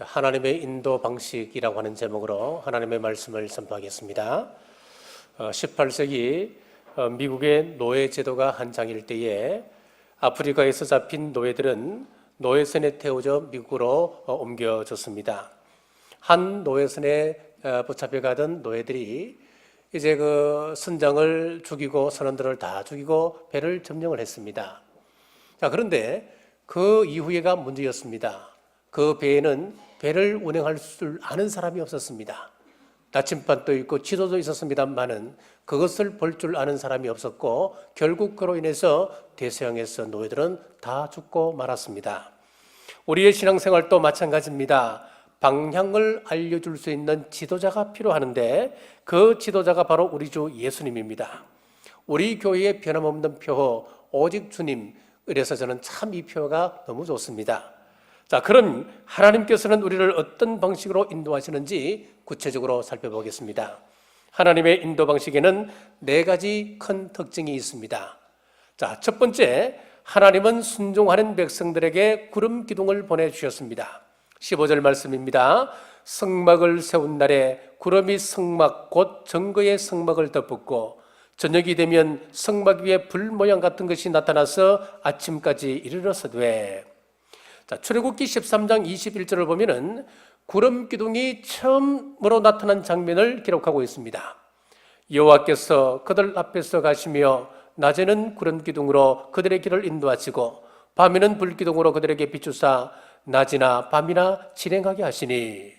하나님의 인도 방식이라고 하는 제목으로 하나님의 말씀을 선포하겠습니다. 18세기 미국의 노예 제도가 한창일 때에 아프리카에서 잡힌 노예들은 노예선에 태워져 미국으로 옮겨졌습니다. 한 노예선에 붙잡혀가던 노예들이 이제 그 선장을 죽이고 선원들을 다 죽이고 배를 점령을 했습니다. 그런데 그 이후에가 문제였습니다. 그 배에는 배를 운행할 줄 아는 사람이 없었습니다. 나침반도 있고 지도도 있었습니다만은 그것을 볼 줄 아는 사람이 없었고 결국 그로 인해서 대서양에서 노예들은 다 죽고 말았습니다. 우리의 신앙생활도 마찬가지입니다. 방향을 알려줄 수 있는 지도자가 필요하는데 그 지도자가 바로 우리 주 예수님입니다. 우리 교회의 변함없는 표어 오직 주님, 그래서 저는 참 이 표어가 너무 좋습니다. 그럼 하나님께서는 우리를 어떤 방식으로 인도하시는지 구체적으로 살펴보겠습니다. 하나님의 인도 방식에는 4가지 큰 특징이 있습니다. 첫 번째, 하나님은 순종하는 백성들에게 구름 기둥을 보내주셨습니다. 15절 말씀입니다. 성막을 세운 날에 구름이 성막 곧 정거의 성막을 덮었고 저녁이 되면 성막 위에 불 모양 같은 것이 나타나서 아침까지 이르렀으되. 출애굽기 13장 21절을 보면은 구름 기둥이 처음으로 나타난 장면을 기록하고 있습니다. 여호와께서 그들 앞에서 가시며 낮에는 구름 기둥으로 그들의 길을 인도하시고 밤에는 불 기둥으로 그들에게 비추사 낮이나 밤이나 진행하게 하시니.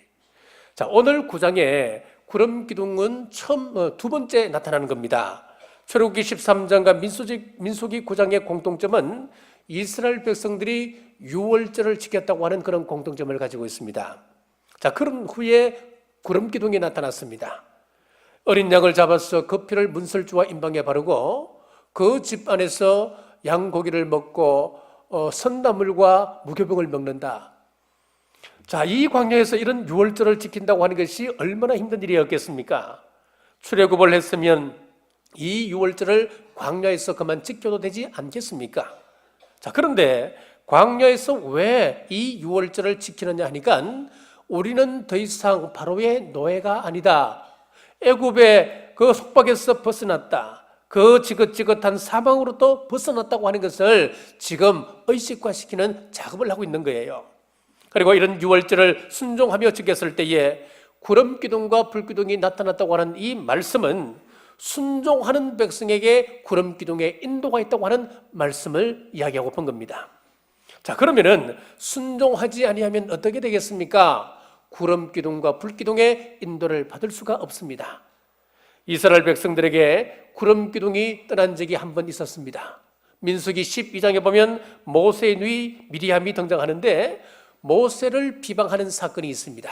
오늘 9장에 구름 기둥은 처음 두 번째 나타나는 겁니다. 출애굽기 13장과 민수기 9장의 공통점은 이스라엘 백성들이 유월절을 지켰다고 하는 그런 공통점을 가지고 있습니다. 그런 후에 구름 기둥이 나타났습니다. 어린 양을 잡아서 그 피를 문설주와 임방에 바르고 그 집 안에서 양고기를 먹고 선나물과 무교병을 먹는다. 이 광야에서 이런 유월절을 지킨다고 하는 것이 얼마나 힘든 일이었겠습니까? 출애굽을 했으면 이 유월절을 광야에서 그만 지켜도 되지 않겠습니까? 그런데 광야에서 왜 이 유월절을 지키느냐 하니까 우리는 더 이상 바로의 노예가 아니다. 애굽의 그 속박에서 벗어났다. 그 지긋지긋한 사망으로부터 벗어났다고 하는 것을 지금 의식화시키는 작업을 하고 있는 거예요. 그리고 이런 유월절을 순종하며 지켰을 때에 구름 기둥과 불 기둥이 나타났다고 하는 이 말씀은 순종하는 백성에게 구름 기둥의 인도가 있다고 하는 말씀을 이야기하고 본 겁니다. 그러면은 순종하지 아니하면 어떻게 되겠습니까? 구름 기둥과 불 기둥의 인도를 받을 수가 없습니다. 이스라엘 백성들에게 구름 기둥이 떠난 적이 한 번 있었습니다. 민수기 12장에 보면 모세의 누이 미리암이 등장하는데 모세를 비방하는 사건이 있습니다.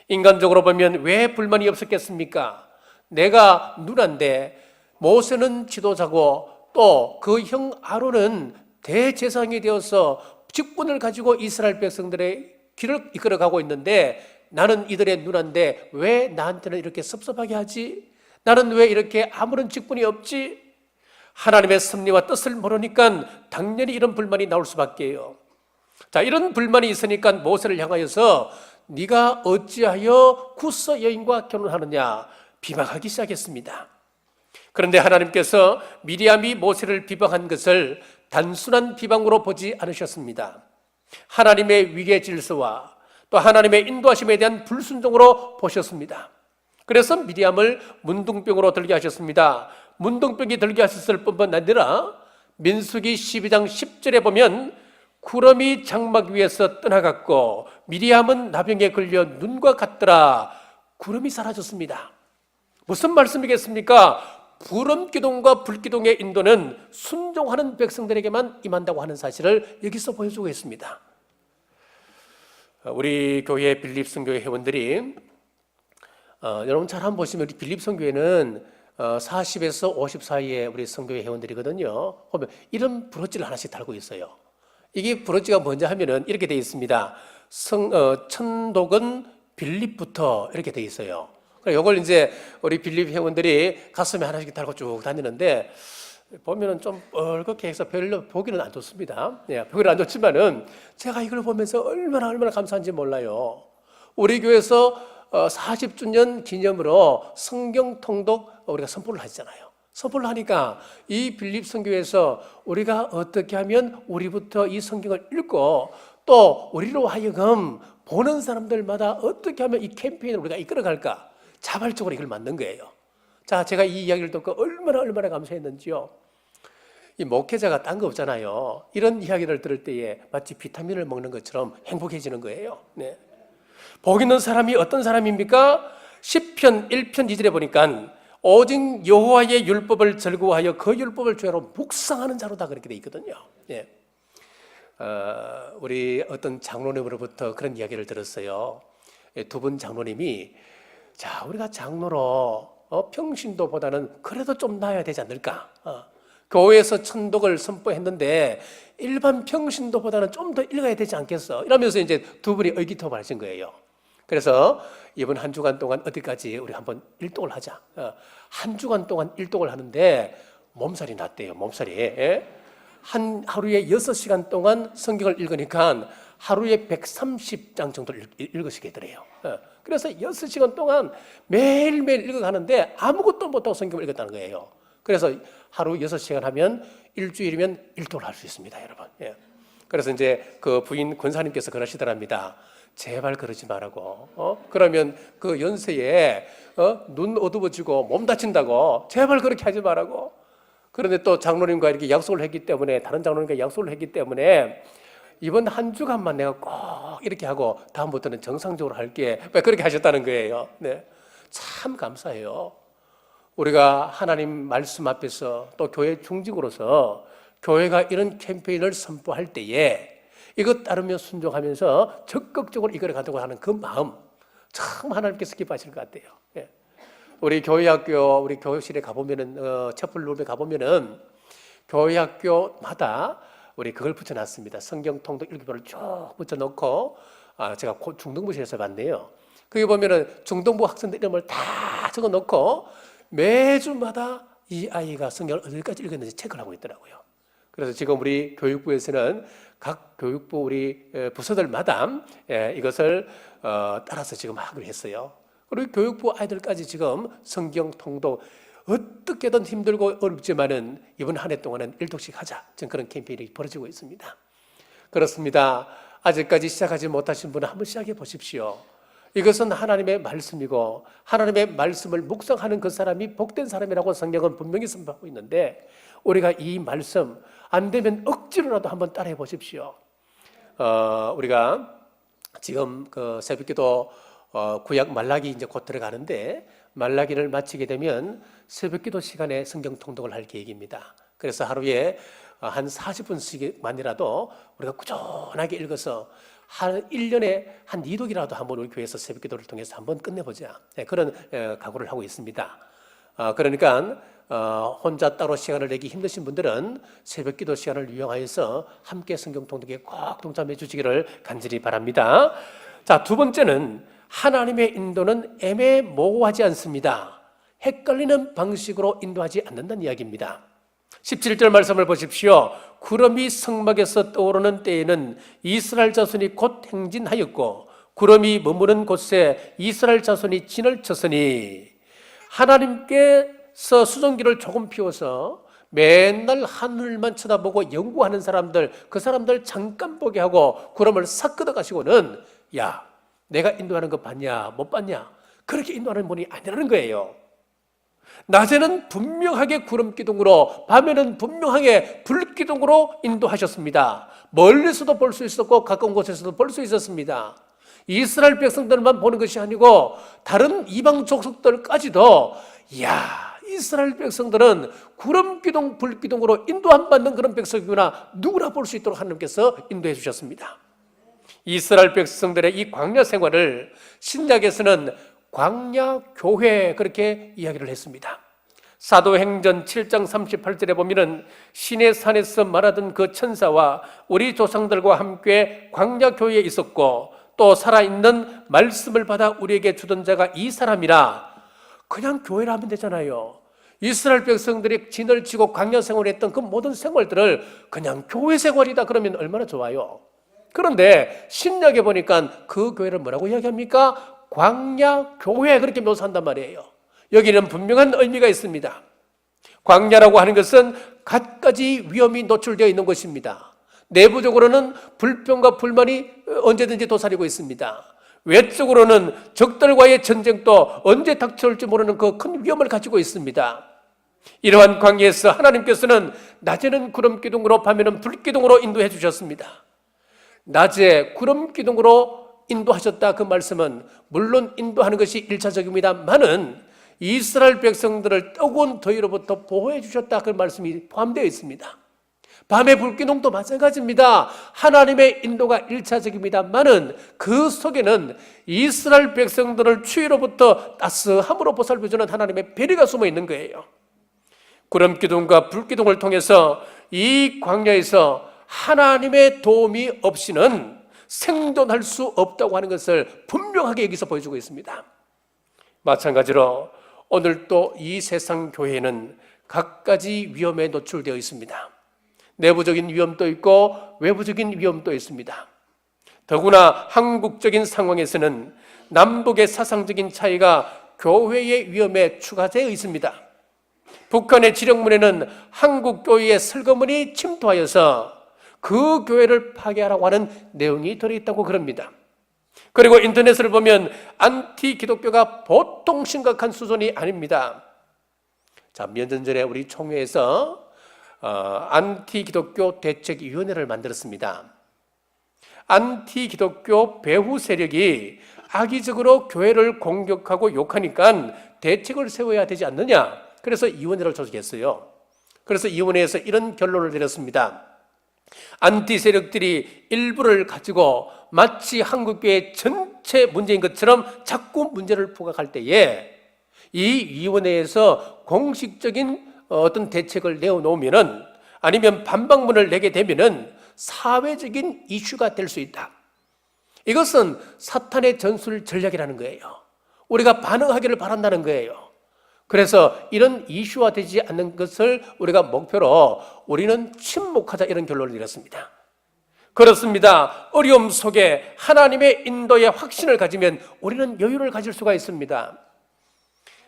인간적으로 보면 왜 불만이 없었겠습니까? 내가 누나인데 모세는 지도자고 또 그 형 아론은 대제사장이 되어서 직분을 가지고 이스라엘 백성들의 길을 이끌어가고 있는데 나는 이들의 누나인데 왜 나한테는 이렇게 섭섭하게 하지? 나는 왜 이렇게 아무런 직분이 없지? 하나님의 섭리와 뜻을 모르니까 당연히 이런 불만이 나올 수밖에요. 이런 불만이 있으니까 모세를 향하여서 네가 어찌하여 구스 여인과 결혼하느냐 비방하기 시작했습니다. 그런데 하나님께서 미리암이 모세를 비방한 것을 단순한 비방으로 보지 않으셨습니다. 하나님의 위계 질서와 또 하나님의 인도하심에 대한 불순종으로 보셨습니다. 그래서 미리암을 문둥병으로 들게 하셨습니다. 문둥병이 들게 하셨을 뿐만 아니라 민수기 12장 10절에 보면 구름이 장막 위에서 떠나갔고 미리암은 나병에 걸려 눈과 같더라. 구름이 사라졌습니다. 무슨 말씀이겠습니까? 구름 기둥과 불 기둥의 인도는 순종하는 백성들에게만 임한다고 하는 사실을 여기서 보여주고 있습니다. 우리 교회 빌립성교회 회원들이 여러분 잘 한번 보시면 우리 빌립성교회는 40에서 50 사이에 우리 성교회 회원들이거든요. 보면 이런 브로치를 하나씩 달고 있어요. 이게 브로치가 뭔지 하면은 이렇게 되어 있습니다. 천독은 빌립부터 이렇게 되어 있어요. 이걸 이제 우리 빌립 회원들이 가슴에 하나씩 달고 쭉 다니는데 보면은 좀 뻘겋게 해서 별로 보기는 안 좋습니다. 예, 보기는 안 좋지만은 제가 이걸 보면서 얼마나 감사한지 몰라요. 우리 교회에서 40주년 기념으로 성경 통독 우리가 선포를 하잖아요. 선포를 하니까 이 빌립 선교에서 우리가 어떻게 하면 우리부터 이 성경을 읽고 또 우리로 하여금 보는 사람들마다 어떻게 하면 이 캠페인을 우리가 이끌어갈까 자발적으로 이걸 만든 거예요. 자, 제가 이 이야기를 듣고 얼마나 감사했는지요. 이 목회자가 딴 거 없잖아요. 이런 이야기를 들을 때에 마치 비타민을 먹는 것처럼 행복해지는 거예요. 네. 복 있는 사람이 어떤 사람입니까? 시편 1편 2절에 보니까 오직 여호와의 율법을 즐거워하여 그 율법을 죄로 묵상하는 자로다 그렇게 돼 있거든요. 예. 우리 어떤 장로님으로부터 그런 이야기를 들었어요. 두 분 장로님이 자 우리가 장로로 평신도보다는 그래도 좀 나아야 되지 않을까? 교회에서 천독을 선포했는데 일반 평신도보다는 좀 더 읽어야 되지 않겠어? 이러면서 이제 두 분이 의기투합을 하신 거예요. 그래서 이번 한 주간 동안 어디까지 우리 한번 일독을 하자. 한 주간 동안 일독을 하는데 몸살이 났대요. 몸살이. 하루에 6시간 동안 성경을 읽으니까 하루에 130장 정도를 읽으시게 되더래요. 그래서 6시간 동안 매일매일 읽어가는데 아무것도 못하고 성경을 읽었다는 거예요. 그래서 하루 6시간 하면 일주일이면 일독을 할 수 있습니다, 여러분. 그래서 이제 그 부인 권사님께서 그러시더랍니다. 제발 그러지 말라고. 그러면 그 연세에 눈 어두워지고 몸 다친다고. 제발 그렇게 하지 말라고. 그런데 또 장로님과 이렇게 약속을 했기 때문에 다른 장로님과 약속을 했기 때문에 이번 한 주간만 내가 꼭 이렇게 하고 다음부터는 정상적으로 할게. 그렇게 하셨다는 거예요. 네. 참 감사해요. 우리가 하나님 말씀 앞에서 또 교회 중직으로서 교회가 이런 캠페인을 선포할 때에 이것 따르며 순종하면서 적극적으로 이끌어가도록 하는 그 마음 참 하나님께서 기뻐하실 것 같아요. 예. 우리 교회학교 우리 교실에 가보면은 채플룸에 가보면은 교회학교마다 우리 그걸 붙여놨습니다. 성경 통독 일기표를 쭉 붙여놓고 제가 중등부실에서 봤네요. 거기 보면은 중등부 학생들 이름을 다 적어놓고 매주마다 이 아이가 성경을 어디까지 읽었는지 체크를 하고 있더라고요. 그래서 지금 우리 교육부에서는 각 교육부 우리 부서들마다 이것을 따라서 지금 하기로 했어요. 그리고 교육부 아이들까지 지금 성경 통독 어떻게든 힘들고 어렵지만은 이번 한 해 동안은 1독씩 하자. 지금 그런 캠페인이 벌어지고 있습니다. 그렇습니다. 아직까지 시작하지 못하신 분은 한번 시작해 보십시오. 이것은 하나님의 말씀이고 하나님의 말씀을 묵상하는 그 사람이 복된 사람이라고 성경은 분명히 선포하고 있는데 우리가 이 말씀 안 되면 억지로라도 한번 따라해 보십시오. 우리가 지금 그 새벽기도 구약 말라기 이제 곧 들어가는데 말라기를 마치게 되면 새벽기도 시간에 성경 통독을 할 계획입니다. 그래서 하루에 한 40분씩만이라도 우리가 꾸준하게 읽어서 한 1년에 한 2독이라도 한번 우리 교회에서 새벽기도를 통해서 한번 끝내보자. 그런 각오를 하고 있습니다. 그러니까 혼자 따로 시간을 내기 힘드신 분들은 새벽기도 시간을 이용하여서 함께 성경 통독에 꼭 동참해 주시기를 간절히 바랍니다. 자, 두 번째는 하나님의 인도는 애매모호하지 않습니다. 헷갈리는 방식으로 인도하지 않는다는 이야기입니다. 17절 말씀을 보십시오. 구름이 성막에서 떠오르는 때에는 이스라엘 자손이 곧 행진하였고 구름이 머무는 곳에 이스라엘 자손이 진을 쳤으니 하나님께서 수정기를 조금 피워서 맨날 하늘만 쳐다보고 연구하는 사람들 그 사람들 잠깐 보게 하고 구름을 싹 걷어가시고는 야 내가 인도하는 거 봤냐 못 봤냐 그렇게 인도하는 분이 아니라는 거예요. 낮에는 분명하게 구름 기둥으로 밤에는 분명하게 불 기둥으로 인도하셨습니다. 멀리서도 볼 수 있었고 가까운 곳에서도 볼 수 있었습니다. 이스라엘 백성들만 보는 것이 아니고 다른 이방 족속들까지도 이야 이스라엘 백성들은 구름 기둥 불 기둥으로 인도함 받는 그런 백성이구나 누구나 볼 수 있도록 하나님께서 인도해 주셨습니다. 이스라엘 백성들의 이 광야 생활을 신약에서는 광야 교회 그렇게 이야기를 했습니다. 사도행전 7장 38절에 보면은 시내 산에서 말하던 그 천사와 우리 조상들과 함께 광야 교회에 있었고 또 살아있는 말씀을 받아 우리에게 주던 자가 이 사람이라. 그냥 교회를 하면 되잖아요. 이스라엘 백성들이 진을 치고 광야 생활했던 그 모든 생활들을 그냥 교회 생활이다 그러면 얼마나 좋아요. 그런데 신약에 보니까 그 교회를 뭐라고 이야기합니까? 광야 교회 그렇게 묘사한단 말이에요. 여기는 분명한 의미가 있습니다. 광야라고 하는 것은 갖가지 위험이 노출되어 있는 것입니다. 내부적으로는 불평과 불만이 언제든지 도사리고 있습니다. 외적으로는 적들과의 전쟁도 언제 닥쳐올지 모르는 그 큰 위험을 가지고 있습니다. 이러한 광야에서 하나님께서는 낮에는 구름 기둥으로 밤에는 불 기둥으로 인도해 주셨습니다. 낮에 구름 기둥으로 인도하셨다 그 말씀은 물론 인도하는 것이 1차적입니다만은 이스라엘 백성들을 뜨거운 더위로부터 보호해 주셨다 그 말씀이 포함되어 있습니다. 밤의 불기둥도 마찬가지입니다. 하나님의 인도가 1차적입니다만은 그 속에는 이스라엘 백성들을 추위로부터 따스함으로 보살펴주는 하나님의 배려가 숨어 있는 거예요. 구름기둥과 불기둥을 통해서 이 광야에서 하나님의 도움이 없이는 생존할 수 없다고 하는 것을 분명하게 여기서 보여주고 있습니다. 마찬가지로 오늘 또 이 세상 교회는 갖가지 위험에 노출되어 있습니다. 내부적인 위험도 있고 외부적인 위험도 있습니다. 더구나 한국적인 상황에서는 남북의 사상적인 차이가 교회의 위험에 추가되어 있습니다. 북한의 지령문에는 한국 교회의 슬그머니 침투하여서 그 교회를 파괴하라고 하는 내용이 들어있다고 그럽니다. 그리고 인터넷을 보면 안티 기독교가 보통 심각한 수준이 아닙니다. 자, 몇 년 전에 우리 총회에서 안티 기독교 대책위원회를 만들었습니다. 안티 기독교 배후 세력이 악의적으로 교회를 공격하고 욕하니까 대책을 세워야 되지 않느냐. 그래서 위원회를 조직했어요. 그래서 위원회에서 이런 결론을 내렸습니다. 안티 세력들이 일부를 가지고 마치 한국교회 전체 문제인 것처럼 자꾸 문제를 부각할 때에 이 위원회에서 공식적인 어떤 대책을 내어놓으면은 아니면 반박문을 내게 되면은 사회적인 이슈가 될 수 있다. 이것은 사탄의 전술 전략이라는 거예요. 우리가 반응하기를 바란다는 거예요. 그래서 이런 이슈화되지 않는 것을 우리가 목표로 우리는 침묵하자 이런 결론을 내렸습니다. 그렇습니다. 어려움 속에 하나님의 인도에 확신을 가지면 우리는 여유를 가질 수가 있습니다.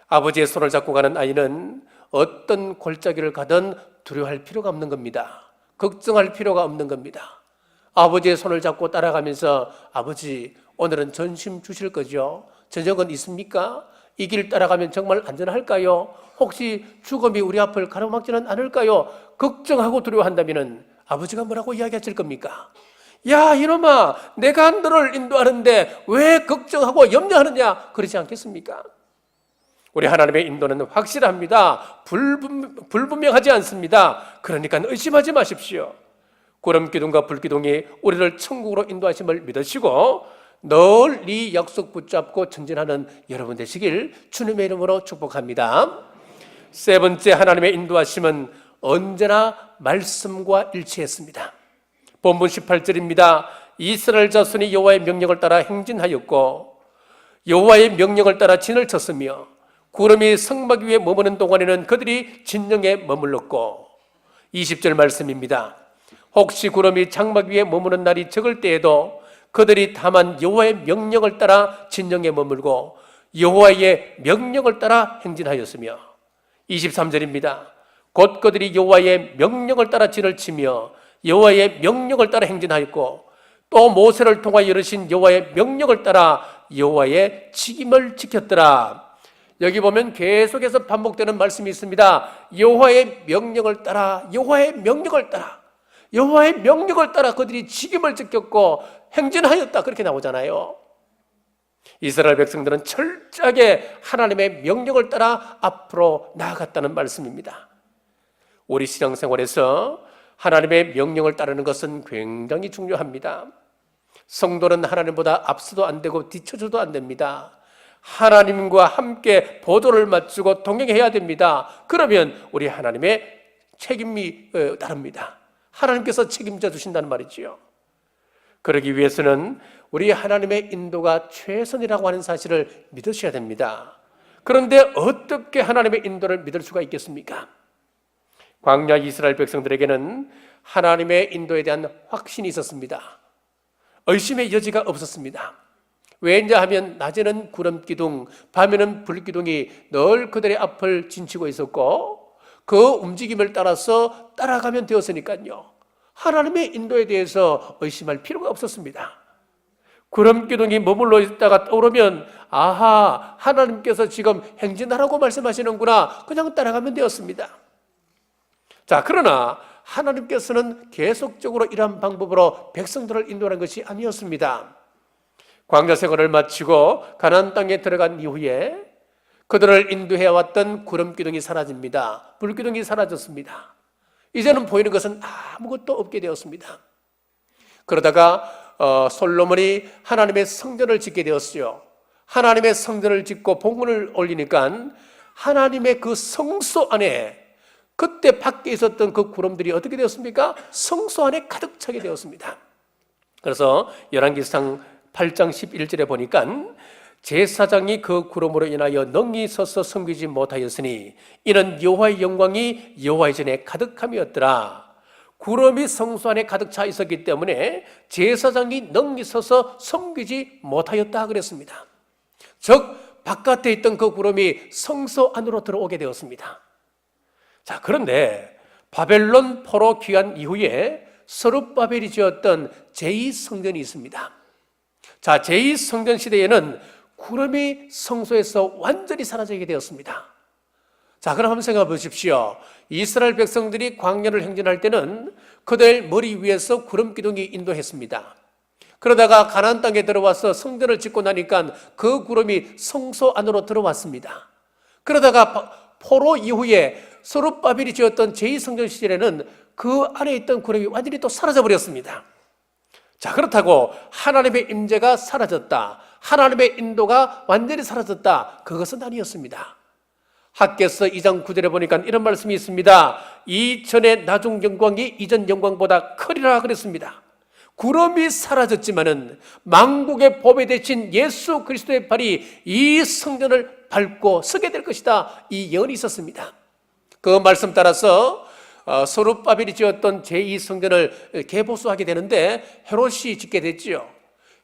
아버지의 손을 잡고 가는 아이는 어떤 골짜기를 가든 두려워할 필요가 없는 겁니다. 걱정할 필요가 없는 겁니다. 아버지의 손을 잡고 따라가면서 아버지 오늘은 전심 주실 거죠? 저녁은 있습니까? 이 길 따라가면 정말 안전할까요? 혹시 죽음이 우리 앞을 가로막지는 않을까요? 걱정하고 두려워한다면 아버지가 뭐라고 이야기하실 겁니까? 야 이놈아 내가 너를 인도하는데 왜 걱정하고 염려하느냐 그러지 않겠습니까? 우리 하나님의 인도는 확실합니다. 불분명하지 않습니다. 그러니까 의심하지 마십시오. 구름기둥과 불기둥이 우리를 천국으로 인도하심을 믿으시고 늘 이 약속 붙잡고 전진하는 여러분 되시길 주님의 이름으로 축복합니다. 세 번째 하나님의 인도하심은 언제나 말씀과 일치했습니다. 본문 18절입니다. 이스라엘 자손이 여호와의 명령을 따라 행진하였고 여호와의 명령을 따라 진을 쳤으며 구름이 성막 위에 머무는 동안에는 그들이 진영에 머물렀고 20절 말씀입니다. 혹시 구름이 장막 위에 머무는 날이 적을 때에도 그들이 다만 여호와의 명령을 따라 진영에 머물고 여호와의 명령을 따라 행진하였으며 23절입니다. 곧 그들이 여호와의 명령을 따라 진을 치며 여호와의 명령을 따라 행진하였고 또 모세를 통하여 이르신 여호와의 명령을 따라 여호와의 책임을 지켰더라. 여기 보면 계속해서 반복되는 말씀이 있습니다. 여호와의 명령을 따라 여호와의 명령을 따라 여호와의 명령을 따라 그들이 책임을 지켰고 행진하였다 그렇게 나오잖아요. 이스라엘 백성들은 철저하게 하나님의 명령을 따라 앞으로 나아갔다는 말씀입니다. 우리 신앙생활에서 하나님의 명령을 따르는 것은 굉장히 중요합니다. 성도는 하나님보다 앞서도 안 되고 뒤쳐져도 안 됩니다. 하나님과 함께 보도를 맞추고 동행해야 됩니다. 그러면 우리 하나님의 책임이 따릅니다. 하나님께서 책임져 주신다는 말이지요. 그러기 위해서는 우리 하나님의 인도가 최선이라고 하는 사실을 믿으셔야 됩니다. 그런데 어떻게 하나님의 인도를 믿을 수가 있겠습니까? 광야 이스라엘 백성들에게는 하나님의 인도에 대한 확신이 있었습니다. 의심의 여지가 없었습니다. 왜냐하면 낮에는 구름기둥, 밤에는 불기둥이 늘 그들의 앞을 진치고 있었고 그 움직임을 따라서 따라가면 되었으니까요. 하나님의 인도에 대해서 의심할 필요가 없었습니다. 구름기둥이 머물러 있다가 떠오르면 아하, 하나님께서 지금 행진하라고 말씀하시는구나, 그냥 따라가면 되었습니다. 자, 그러나 하나님께서는 계속적으로 이러한 방법으로 백성들을 인도하는 것이 아니었습니다. 광야 생활을 마치고 가나안 땅에 들어간 이후에 그들을 인도해왔던 구름기둥이 사라집니다. 불기둥이 사라졌습니다. 이제는 보이는 것은 아무것도 없게 되었습니다. 그러다가 솔로몬이 하나님의 성전을 짓게 되었어요. 하나님의 성전을 짓고 봉헌을 올리니까 하나님의 그 성소 안에, 그때 밖에 있었던 그 구름들이 어떻게 되었습니까? 성소 안에 가득 차게 되었습니다. 그래서 열왕기상 8장 11절에 보니까 제사장이 그 구름으로 인하여 능히 서서 섬기지 못하였으니 이는 여호와의 영광이 여호와의 전에 가득함이었더라. 구름이 성소 안에 가득 차 있었기 때문에 제사장이 능히 서서 섬기지 못하였다 그랬습니다. 즉 바깥에 있던 그 구름이 성소 안으로 들어오게 되었습니다. 자, 그런데 바벨론 포로 귀환 이후에 스룹바벨이 지었던 제2성전이 있습니다. 자, 제2성전 시대에는 구름이 성소에서 완전히 사라지게 되었습니다. 자, 그럼 한번 생각해 보십시오. 이스라엘 백성들이 광야를 행진할 때는 그들 머리 위에서 구름 기둥이 인도했습니다. 그러다가 가나안 땅에 들어와서 성전을 짓고 나니까 그 구름이 성소 안으로 들어왔습니다. 그러다가 포로 이후에 스룹바벨이 지었던 제2성전 시절에는 그 안에 있던 구름이 완전히 또 사라져 버렸습니다. 자, 그렇다고 하나님의 임재가 사라졌다, 하나님의 인도가 완전히 사라졌다, 그것은 아니었습니다. 학개서 2장 9절에 보니까 이런 말씀이 있습니다. 이전의 나중 영광이 이전 영광보다 크리라 그랬습니다. 구름이 사라졌지만은 만국의 보배 대신 예수 그리스도의 발이 이 성전을 밟고 서게 될 것이다, 이 예언이 있었습니다. 그 말씀 따라서 스룹바벨이 지었던 제2성전을 개보수하게 되는데 헤롯이 짓게 됐지요.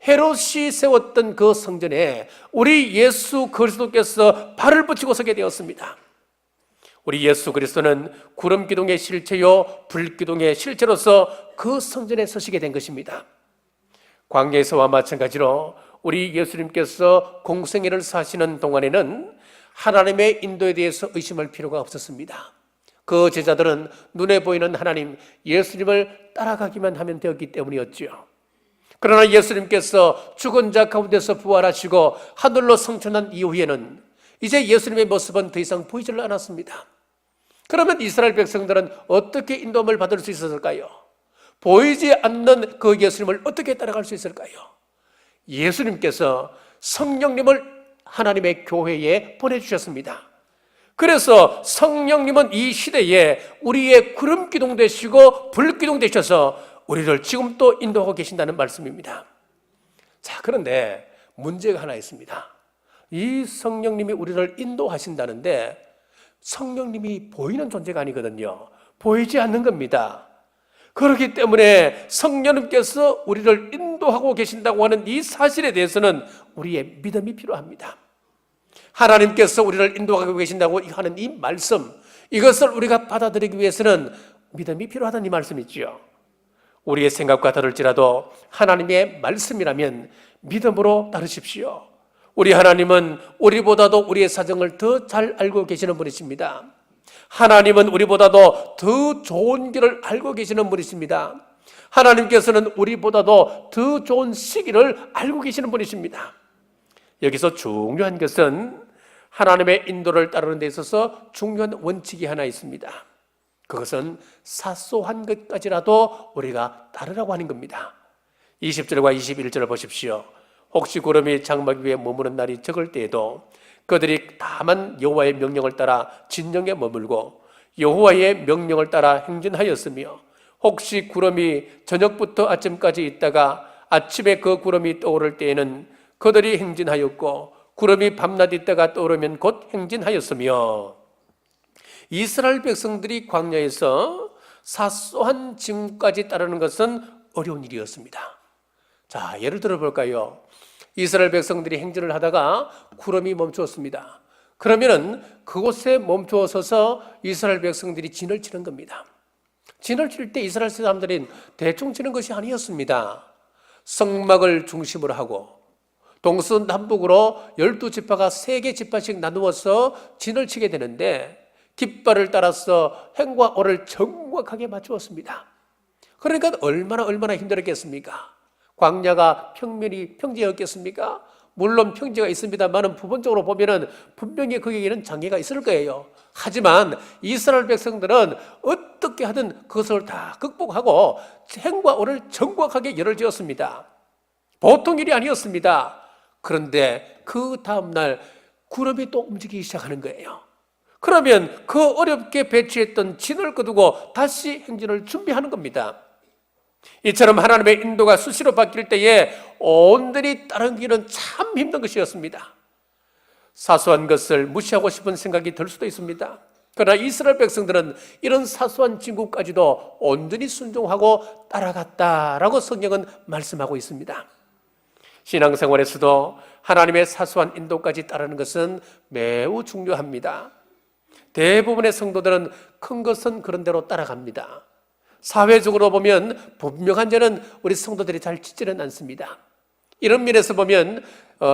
헤롯이 세웠던 그 성전에 우리 예수 그리스도께서 발을 붙이고 서게 되었습니다. 우리 예수 그리스도는 구름 기둥의 실체요 불기둥의 실체로서 그 성전에 서시게 된 것입니다. 광야에서와 마찬가지로 우리 예수님께서 공생애를 사시는 동안에는 하나님의 인도에 대해서 의심할 필요가 없었습니다. 그 제자들은 눈에 보이는 하나님 예수님을 따라가기만 하면 되었기 때문이었죠. 그러나 예수님께서 죽은 자 가운데서 부활하시고 하늘로 승천한 이후에는 이제 예수님의 모습은 더 이상 보이질 않았습니다. 그러면 이스라엘 백성들은 어떻게 인도함을 받을 수 있었을까요? 보이지 않는 그 예수님을 어떻게 따라갈 수 있을까요? 예수님께서 성령님을 하나님의 교회에 보내주셨습니다. 그래서 성령님은 이 시대에 우리의 구름 기둥 되시고 불 기둥 되셔서 우리를 지금 또 인도하고 계신다는 말씀입니다. 자, 그런데 문제가 하나 있습니다. 이 성령님이 우리를 인도하신다는데 성령님이 보이는 존재가 아니거든요. 보이지 않는 겁니다. 그렇기 때문에 성령님께서 우리를 인도하고 계신다고 하는 이 사실에 대해서는 우리의 믿음이 필요합니다. 하나님께서 우리를 인도하고 계신다고 하는 이 말씀, 이것을 우리가 받아들이기 위해서는 믿음이 필요하다는 이 말씀이지요. 우리의 생각과 다를지라도 하나님의 말씀이라면 믿음으로 따르십시오. 우리 하나님은 우리보다도 우리의 사정을 더 잘 알고 계시는 분이십니다. 하나님은 우리보다도 더 좋은 길을 알고 계시는 분이십니다. 하나님께서는 우리보다도 더 좋은 시기를 알고 계시는 분이십니다. 여기서 중요한 것은 하나님의 인도를 따르는 데 있어서 중요한 원칙이 하나 있습니다. 그것은 사소한 것까지라도 우리가 따르라고 하는 겁니다. 20절과 21절을 보십시오. 혹시 구름이 장막 위에 머무는 날이 적을 때에도 그들이 다만 여호와의 명령을 따라 진영에 머물고 여호와의 명령을 따라 행진하였으며 혹시 구름이 저녁부터 아침까지 있다가 아침에 그 구름이 떠오를 때에는 그들이 행진하였고 구름이 밤낮 있다가 떠오르면 곧 행진하였으며 이스라엘 백성들이 광야에서 사소한 징후까지 따르는 것은 어려운 일이었습니다. 자, 예를 들어 볼까요? 이스라엘 백성들이 행진을 하다가 구름이 멈추었습니다. 그러면은 그곳에 멈추어 서서 이스라엘 백성들이 진을 치는 겁니다. 진을 칠 때 이스라엘 사람들은 대충 치는 것이 아니었습니다. 성막을 중심으로 하고 동서남북으로 12지파가 3개 지파씩 나누어서 진을 치게 되는데 깃발을 따라서 행과 오를 정확하게 맞추었습니다. 그러니까 얼마나 힘들었겠습니까? 광야가 평지였겠습니까? 물론 평지가 있습니다만 부분적으로 보면은 분명히 거기에는 장애가 있을 거예요. 하지만 이스라엘 백성들은 어떻게 하든 그것을 다 극복하고 행과 오를 정확하게 열을 지었습니다. 보통 일이 아니었습니다. 그런데 그 다음날 구름이 또 움직이기 시작하는 거예요. 그러면 그 어렵게 배치했던 진을 거두고 다시 행진을 준비하는 겁니다. 이처럼 하나님의 인도가 수시로 바뀔 때에 온전히 따르기는 참 힘든 것이었습니다. 사소한 것을 무시하고 싶은 생각이 들 수도 있습니다. 그러나 이스라엘 백성들은 이런 사소한 징후까지도 온전히 순종하고 따라갔다라고 성경은 말씀하고 있습니다. 신앙생활에서도 하나님의 사소한 인도까지 따르는 것은 매우 중요합니다. 대부분의 성도들은 큰 것은 그런 대로 따라갑니다. 사회적으로 보면 분명한 죄는 우리 성도들이 잘 짓지는 않습니다. 이런 면에서 보면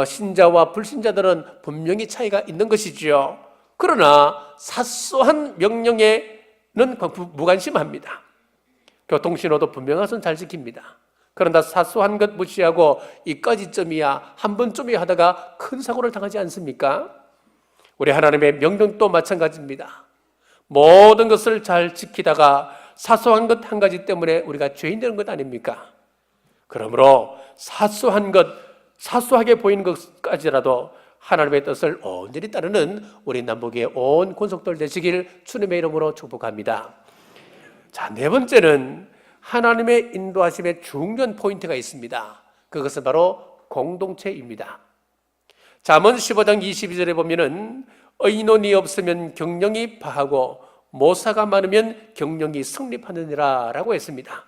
신자와 불신자들은 분명히 차이가 있는 것이지요. 그러나 사소한 명령에는 무관심합니다. 교통신호도 분명한 것은 잘 지킵니다. 그러나 사소한 것 무시하고 이까지쯤이야 한 번쯤이야 하다가 큰 사고를 당하지 않습니까? 우리 하나님의 명령도 마찬가지입니다. 모든 것을 잘 지키다가 사소한 것 한 가지 때문에 우리가 죄인 되는 것 아닙니까? 그러므로 사소한 것, 사소하게 보이는 것까지라도 하나님의 뜻을 온전히 따르는 우리 남북의 온 권속들 되시길 주님의 이름으로 축복합니다. 자, 네 번째는 하나님의 인도하심에 중요한 포인트가 있습니다. 그것은 바로 공동체입니다. 잠언 15장 22절에 보면은 의논이 없으면 경영이 파하고 모사가 많으면 경영이 성립하느니라 라고 했습니다.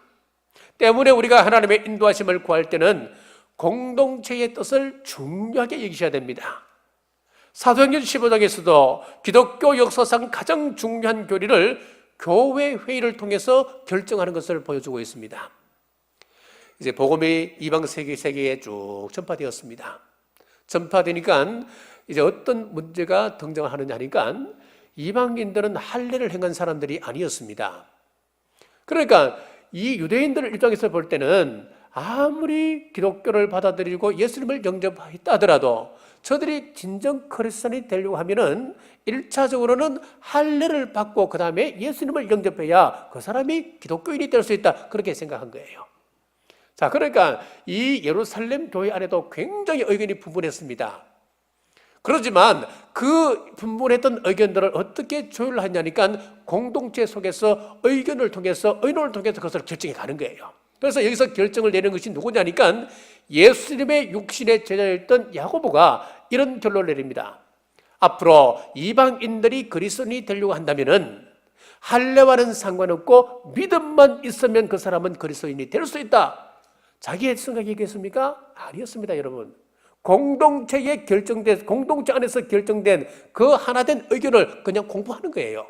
때문에 우리가 하나님의 인도하심을 구할 때는 공동체의 뜻을 중요하게 여기셔야 됩니다. 사도행전 15장에서도 기독교 역사상 가장 중요한 교리를 교회 회의를 통해서 결정하는 것을 보여주고 있습니다. 이제 복음이 이방 세계에 쭉 전파되었습니다. 전파되니까 이제 어떤 문제가 등장하느냐 하니까 이방인들은 할례를 행한 사람들이 아니었습니다. 그러니까 이 유대인들 입장에서 볼 때는 아무리 기독교를 받아들이고 예수님을 영접했다 하더라도 저들이 진정 크리스찬이 되려고 하면은 1차적으로는 할례를 받고 그 다음에 예수님을 영접해야 그 사람이 기독교인이 될 수 있다, 그렇게 생각한 거예요. 자, 그러니까 이 예루살렘 교회 안에도 굉장히 의견이 분분했습니다. 그렇지만 그 분분했던 의견들을 어떻게 조율하냐니까 공동체 속에서 의논을 통해서 그것을 결정해 가는 거예요. 그래서 여기서 결정을 내는 것이 누구냐니까 예수님의 육신의 제자였던 야고보가 이런 결론을 내립니다. 앞으로 이방인들이 그리스도인이 되려고 한다면은 할례와는 상관없고 믿음만 있으면 그 사람은 그리스도인이 될 수 있다. 자기의 생각이겠습니까? 아니었습니다, 여러분. 공동체 안에서 결정된 그 하나된 의견을 그냥 공부하는 거예요.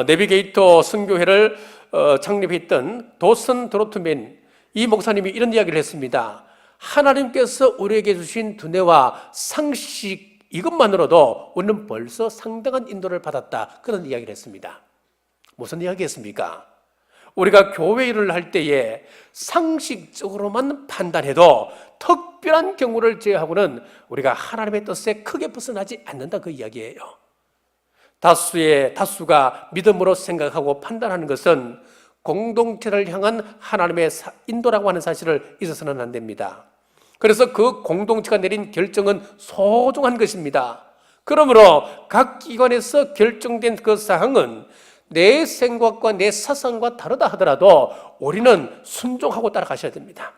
내비게이터 선교회를 창립했던 도슨 드로트맨 이 목사님이 이런 이야기를 했습니다. 하나님께서 우리에게 주신 두뇌와 상식 이것만으로도 우리는 벌써 상당한 인도를 받았다, 그런 이야기를 했습니다. 무슨 이야기였습니까? 우리가 교회 일을 할 때에 상식적으로만 판단해도 특별한 경우를 제외하고는 우리가 하나님의 뜻에 크게 벗어나지 않는다, 그 이야기예요. 다수가 믿음으로 생각하고 판단하는 것은 공동체를 향한 하나님의 인도라고 하는 사실을 잊어서는 안 됩니다. 그래서 그 공동체가 내린 결정은 소중한 것입니다. 그러므로 각 기관에서 결정된 그 사항은 내 생각과 내 사상과 다르다 하더라도 우리는 순종하고 따라가셔야 됩니다.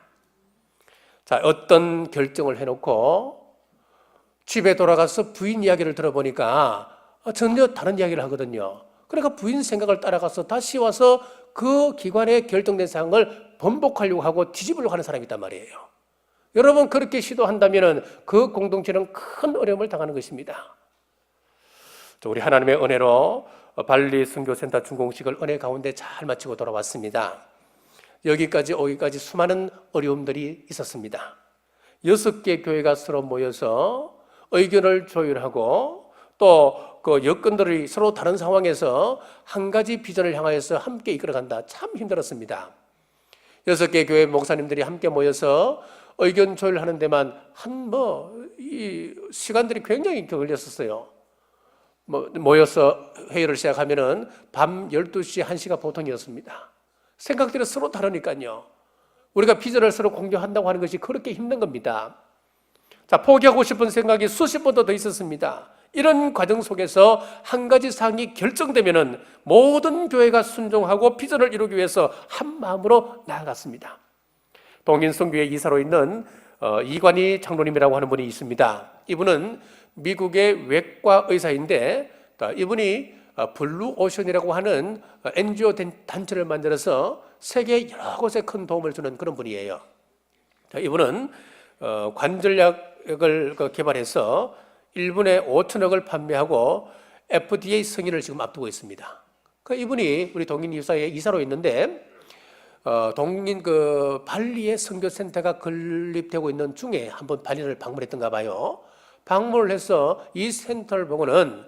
자, 어떤 결정을 해놓고 집에 돌아가서 부인 이야기를 들어보니까 전혀 다른 이야기를 하거든요. 그러니까 부인 생각을 따라가서 다시 와서 그 기관에 결정된 사항을 번복하려고 하고 뒤집으려고 하는 사람이 있단 말이에요. 여러분 그렇게 시도한다면 그 공동체는 큰 어려움을 당하는 것입니다. 우리 하나님의 은혜로 발리 선교센터 준공식을 은혜 가운데 잘 마치고 돌아왔습니다. 여기까지 오기까지 수많은 어려움들이 있었습니다. 6개 교회가 서로 모여서 의견을 조율하고 또 그 여건들이 서로 다른 상황에서 한 가지 비전을 향하여서 함께 이끌어간다. 참 힘들었습니다. 6개 교회 목사님들이 함께 모여서 의견 조율하는 데만 이 시간들이 굉장히 걸렸었어요. 모여서 회의를 시작하면은 밤 12시, 1시가 보통이었습니다. 생각들이 서로 다르니까요. 우리가 비전을 서로 공유한다고 하는 것이 그렇게 힘든 겁니다. 자, 포기하고 싶은 생각이 수십 번도 더 있었습니다. 이런 과정 속에서 한 가지 사항이 결정되면은 모든 교회가 순종하고 비전을 이루기 위해서 한 마음으로 나아갔습니다. 동인선교회 이사로 있는 이관희 장로님이라고 하는 분이 있습니다. 이분은 미국의 외과 의사인데 이분이 블루오션이라고 하는 NGO 단체를 만들어서 세계 여러 곳에 큰 도움을 주는 그런 분이에요. 이분은 관절약을 개발해서 1분에 5천억을 판매하고 FDA 승인을 지금 앞두고 있습니다. 이분이 우리 동인 유사의 이사로 있는데 동인 발리의 선교센터가 건립되고 있는 중에 한번 발리를 방문했던가 봐요. 방문을 해서 이 센터를 보고는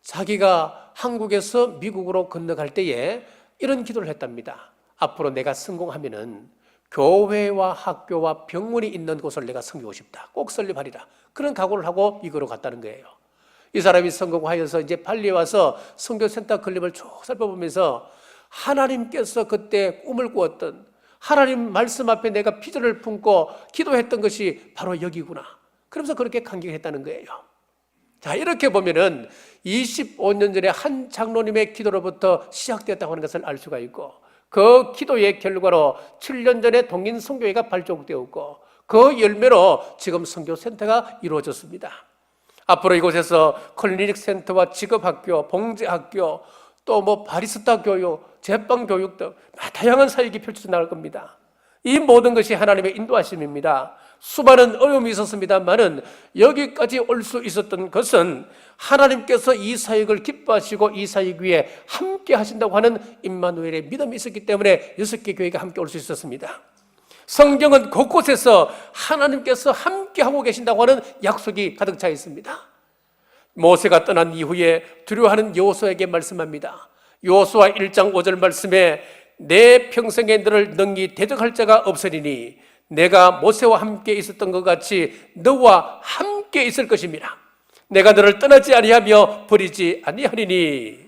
자기가 한국에서 미국으로 건너갈 때에 이런 기도를 했답니다. 앞으로 내가 성공하면은 교회와 학교와 병원이 있는 곳을 내가 섬기고 싶다. 꼭 설립하리라. 그런 각오를 하고 미국으로 갔다는 거예요. 이 사람이 성공하여서 이제 발리에 와서 선교센터 건립을 쭉 살펴보면서 하나님께서 그때 꿈을 꾸었던 하나님 말씀 앞에 내가 비전을 품고 기도했던 것이 바로 여기구나. 그러면서 그렇게 감격했다는 거예요. 자, 이렇게 보면은 25년 전에 한 장로님의 기도로부터 시작되었다고 하는 것을 알 수가 있고 그 기도의 결과로 7년 전에 동인 선교회가 발족되었고 그 열매로 지금 선교센터가 이루어졌습니다. 앞으로 이곳에서 클리닉 센터와 직업학교, 봉제학교, 또 바리스타 교육, 제빵 교육 등 다양한 사역이 펼쳐져 나갈 겁니다. 이 모든 것이 하나님의 인도하심입니다. 수많은 어려움이 있었습니다만은 여기까지 올 수 있었던 것은 하나님께서 이 사역을 기뻐하시고 이 사역 위에 함께 하신다고 하는 임마누엘의 믿음이 있었기 때문에 6개 교회가 함께 올 수 있었습니다. 성경은 곳곳에서 하나님께서 함께 하고 계신다고 하는 약속이 가득 차 있습니다. 모세가 떠난 이후에 두려워하는 여호수아에게 말씀합니다. 여호수아 1장 5절 말씀에 내 평생에 너를 능히 대적할 자가 없으리니 내가 모세와 함께 있었던 것 같이 너와 함께 있을 것입니다. 내가 너를 떠나지 아니하며 버리지 아니하리니.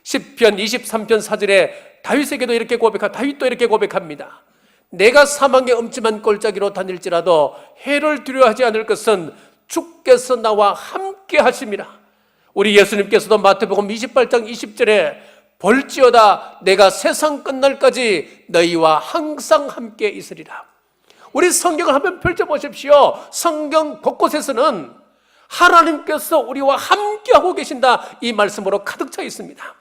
시편 23편 4절에 다윗에게도 이렇게 다윗도 이렇게 고백합니다. 내가 사망의 엄침한 골짜기로 다닐지라도 해를 두려워하지 않을 것은 주께서 나와 함께 하심이라. 우리 예수님께서도 마태복음 28장 20절에 볼지어다 내가 세상 끝날까지 너희와 항상 함께 있으리라. 우리 성경을 한번 펼쳐보십시오. 성경 곳곳에서는 하나님께서 우리와 함께하고 계신다 이 말씀으로 가득 차 있습니다.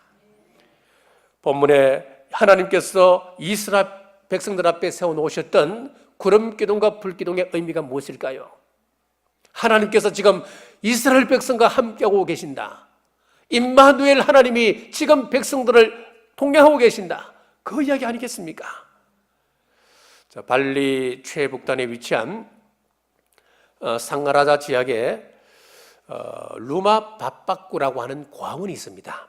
본문에 하나님께서 이스라엘 백성들 앞에 세워놓으셨던 구름기둥과 불기둥의 의미가 무엇일까요? 하나님께서 지금 이스라엘 백성과 함께하고 계신다. 임마누엘 하나님이 지금 백성들을 동행하고 계신다. 그 이야기 아니겠습니까? 자, 발리 최북단에 위치한 상가라자 지역에 루마 바빠꾸라고 하는 고아원이 있습니다.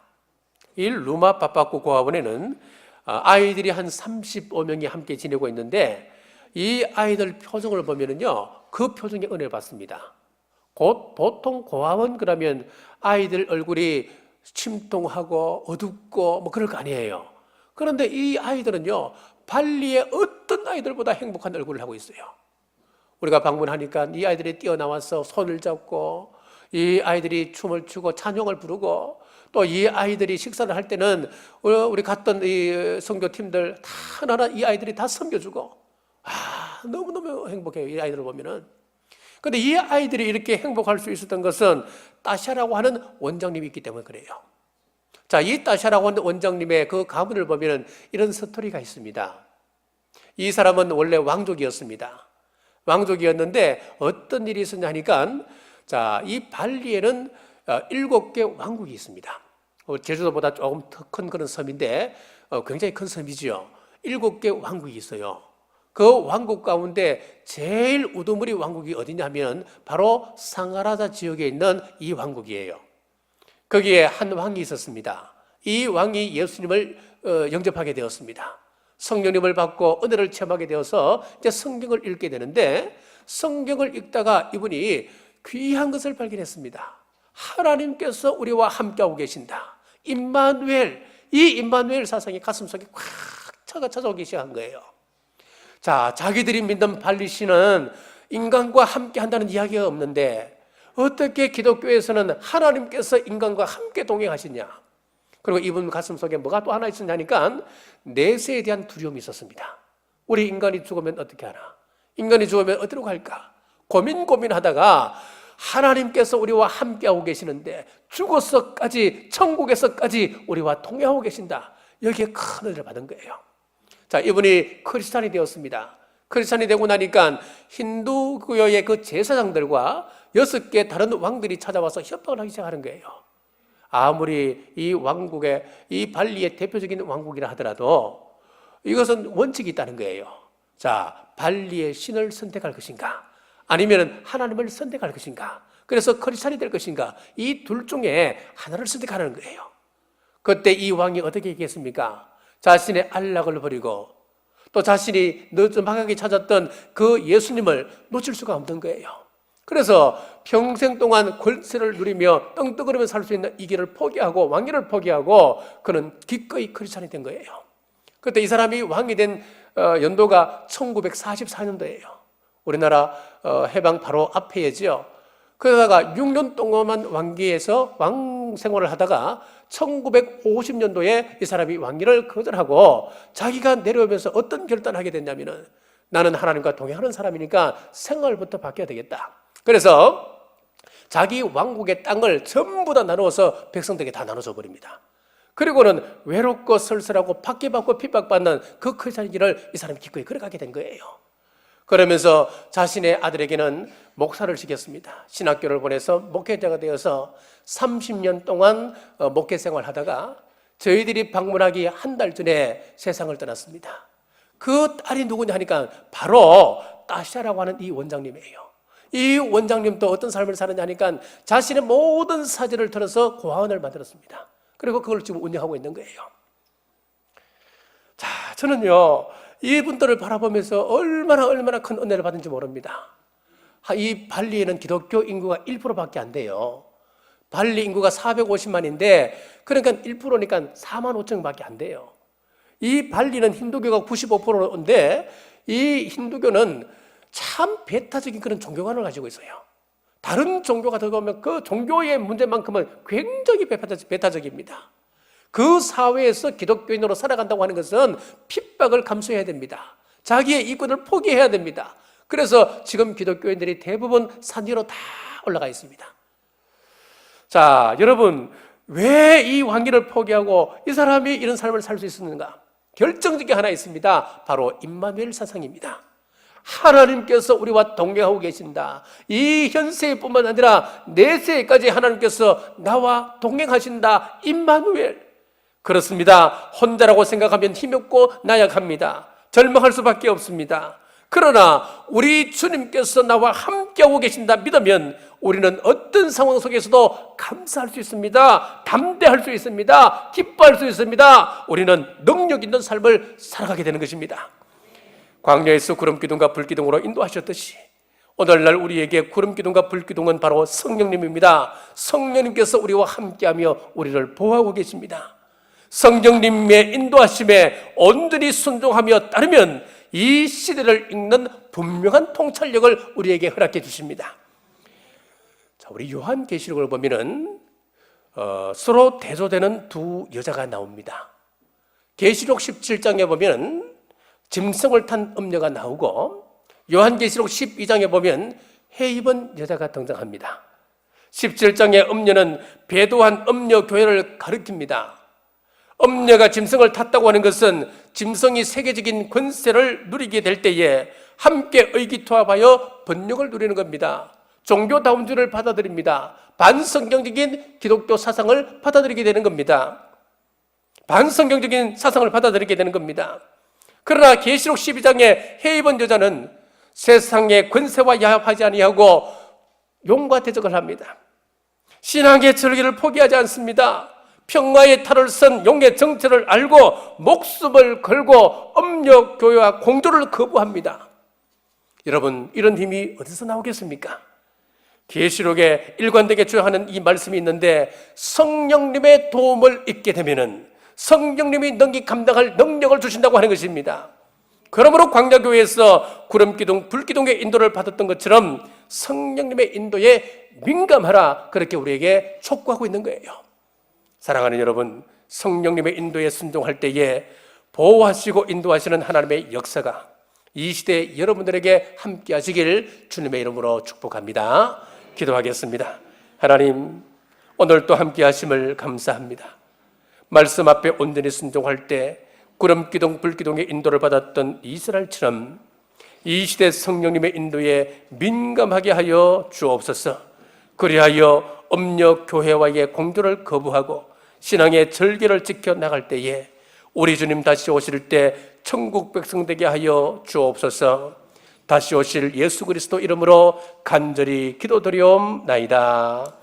이 루마 바빠꾸 고아원에는 아이들이 한 35명이 함께 지내고 있는데 이 아이들 표정을 보면은요, 그 표정에 은혜를 받습니다. 곧 보통 고아원 그러면 아이들 얼굴이 침통하고 어둡고 그럴 거 아니에요. 그런데 이 아이들은요, 발리의 어떤 아이들보다 행복한 얼굴을 하고 있어요. 우리가 방문하니까 이 아이들이 뛰어나와서 손을 잡고 이 아이들이 춤을 추고 찬송을 부르고 또 이 아이들이 식사를 할 때는 우리 갔던 이 선교팀들 다 하나하나 이 아이들이 다 섬겨주고 너무너무 행복해요. 이 아이들을 보면은. 그런데 이 아이들이 이렇게 행복할 수 있었던 것은 따샤라고 하는 원장님이 있기 때문에 그래요. 자, 이 따샤라고 하는 원장님의 그 가문을 보면 이런 스토리가 있습니다. 이 사람은 원래 왕족이었습니다. 왕족이었는데 어떤 일이 있었냐 하니까, 자, 이 발리에는 7개 왕국이 있습니다. 제주도보다 조금 더 큰 그런 섬인데 굉장히 큰 섬이죠. 7개 왕국이 있어요. 그 왕국 가운데 제일 우두머리 왕국이 어디냐면 바로 상하라자 지역에 있는 이 왕국이에요. 거기에 한 왕이 있었습니다. 이 왕이 예수님을 영접하게 되었습니다. 성령님을 받고 은혜를 체험하게 되어서 이제 성경을 읽게 되는데, 성경을 읽다가 이분이 귀한 것을 발견했습니다. 하나님께서 우리와 함께하고 계신다. 임마누엘, 이 임마누엘 사상이 가슴속에 꽉 차가 찾아오기 시작한 거예요. 자, 자기들이 믿는 발리씨는 인간과 함께 한다는 이야기가 없는데 어떻게 기독교에서는 하나님께서 인간과 함께 동행하시냐? 그리고 이분 가슴속에 뭐가 또 하나 있었냐니까 내세에 대한 두려움이 있었습니다. 우리 인간이 죽으면 어떻게 하나? 인간이 죽으면 어디로 갈까? 고민하다가 하나님께서 우리와 함께하고 계시는데 죽어서까지 천국에서까지 우리와 동행하고 계신다. 여기에 큰 은혜를 받은 거예요. 자, 이분이 크리스찬이 되었습니다. 크리스찬이 되고 나니까 힌두교의 그 제사장들과 6개 다른 왕들이 찾아와서 협박을 하기 시작하는 거예요. 아무리 이 왕국의, 이 발리의 대표적인 왕국이라 하더라도 이것은 원칙이 있다는 거예요. 자, 발리의 신을 선택할 것인가? 아니면 하나님을 선택할 것인가? 그래서 크리스찬이 될 것인가? 이 둘 중에 하나를 선택하는 거예요. 그때 이 왕이 어떻게 얘기했습니까? 자신의 안락을 버리고 또 자신이 늦음하게 찾았던 그 예수님을 놓칠 수가 없는 거예요. 그래서 평생 동안 권세를 누리며 떵떵거리며 살 수 있는 이 길을 포기하고 왕위를 포기하고 그는 기꺼이 크리스찬이 된 거예요. 그때 이 사람이 왕이 된 연도가 1944년도예요. 우리나라 해방 바로 앞에지요. 그러다가 6년 동안만 왕기에서 왕 생활을 하다가 1950년도에 이 사람이 왕위를 거절하고 자기가 내려오면서 어떤 결단을 하게 됐냐면은 나는 하나님과 동행하는 사람이니까 생활부터 바뀌어야 되겠다. 그래서 자기 왕국의 땅을 전부 다 나누어서 백성들에게 다 나눠줘 버립니다. 그리고는 외롭고 쓸쓸하고 박해받고 핍박받는 그 크리스찬 길을 이 사람이 기꺼이 걸어가게 된 거예요. 그러면서 자신의 아들에게는 목사를 시켰습니다. 신학교를 보내서 목회자가 되어서 30년 동안 목회 생활하다가 저희들이 방문하기 한 달 전에 세상을 떠났습니다. 그 딸이 누구냐 하니까 바로 따샤라고 하는 이 원장님이에요. 이 원장님도 어떤 삶을 사느냐 하니까 자신의 모든 사진을 털어서 고아원을 만들었습니다. 그리고 그걸 지금 운영하고 있는 거예요. 자, 저는요 이분들을 바라보면서 얼마나 큰 은혜를 받은지 모릅니다. 이 발리에는 기독교 인구가 1%밖에 안 돼요. 발리 인구가 450만인데 그러니까 1%니까 4만 5천밖에 안 돼요. 이 발리는 힌두교가 95%인데 이 힌두교는 참 배타적인 그런 종교관을 가지고 있어요. 다른 종교가 들어오면 그 종교의 문제만큼은 굉장히 배타적입니다. 그 사회에서 기독교인으로 살아간다고 하는 것은 핍박을 감수해야 됩니다. 자기의 이권을 포기해야 됩니다. 그래서 지금 기독교인들이 대부분 산 위로 다 올라가 있습니다. 자, 여러분 왜 이 왕위를 포기하고 이 사람이 이런 삶을 살 수 있었는가? 결정적인 하나 있습니다. 바로 임마누엘 사상입니다. 하나님께서 우리와 동행하고 계신다. 이 현세뿐만 아니라 내세까지 하나님께서 나와 동행하신다. 임마누엘. 그렇습니다. 혼자라고 생각하면 힘없고 나약합니다. 절망할 수밖에 없습니다. 그러나 우리 주님께서 나와 함께하고 계신다 믿으면 우리는 어떤 상황 속에서도 감사할 수 있습니다. 담대할 수 있습니다. 기뻐할 수 있습니다. 우리는 능력 있는 삶을 살아가게 되는 것입니다. 광야에서 구름기둥과 불기둥으로 인도하셨듯이 오늘날 우리에게 구름기둥과 불기둥은 바로 성령님입니다. 성령님께서 우리와 함께하며 우리를 보호하고 계십니다. 성령님의 인도하심에 온전히 순종하며 따르면 이 시대를 읽는 분명한 통찰력을 우리에게 허락해 주십니다. 자, 우리 요한계시록을 보면은 서로 대조되는 두 여자가 나옵니다. 계시록 17장에 보면 짐승을 탄 음녀가 나오고 요한계시록 12장에 보면 해 입은 여자가 등장합니다. 17장의 음녀는 배도한 음녀 교회를 가리킵니다. 음녀가 짐승을 탔다고 하는 것은 짐승이 세계적인 권세를 누리게 될 때에 함께 의기투합하여 번영을 누리는 겁니다. 종교다움주의를 받아들입니다. 반성경적인 기독교 사상을 받아들이게 되는 겁니다. 반성경적인 사상을 받아들이게 되는 겁니다. 그러나 계시록 12장의 해 입은 여자는 세상의 권세와 야합하지 아니하고 용과 대적을 합니다. 신앙의 절기를 포기하지 않습니다. 평화의 탈을 쓴 용의 정체를 알고 목숨을 걸고 음력 교회와 공조를 거부합니다. 여러분, 이런 힘이 어디서 나오겠습니까? 계시록에 일관되게 주장하는 이 말씀이 있는데, 성령님의 도움을 입게 되면은 성령님이 능히 감당할 능력을 주신다고 하는 것입니다. 그러므로 광야교회에서 구름기둥, 불기둥의 인도를 받았던 것처럼 성령님의 인도에 민감하라, 그렇게 우리에게 촉구하고 있는 거예요. 사랑하는 여러분, 성령님의 인도에 순종할 때에 보호하시고 인도하시는 하나님의 역사가 이 시대 여러분들에게 함께 하시길 주님의 이름으로 축복합니다. 기도하겠습니다. 하나님, 오늘 또 함께 하심을 감사합니다. 말씀 앞에 온전히 순종할 때 구름기둥, 불기둥의 인도를 받았던 이스라엘처럼 이 시대 성령님의 인도에 민감하게 하여 주옵소서. 그리하여 음력 교회와의 공조를 거부하고 신앙의 절개를 지켜나갈 때에 우리 주님 다시 오실 때 천국 백성 되게 하여 주옵소서. 다시 오실 예수 그리스도 이름으로 간절히 기도드리옵나이다.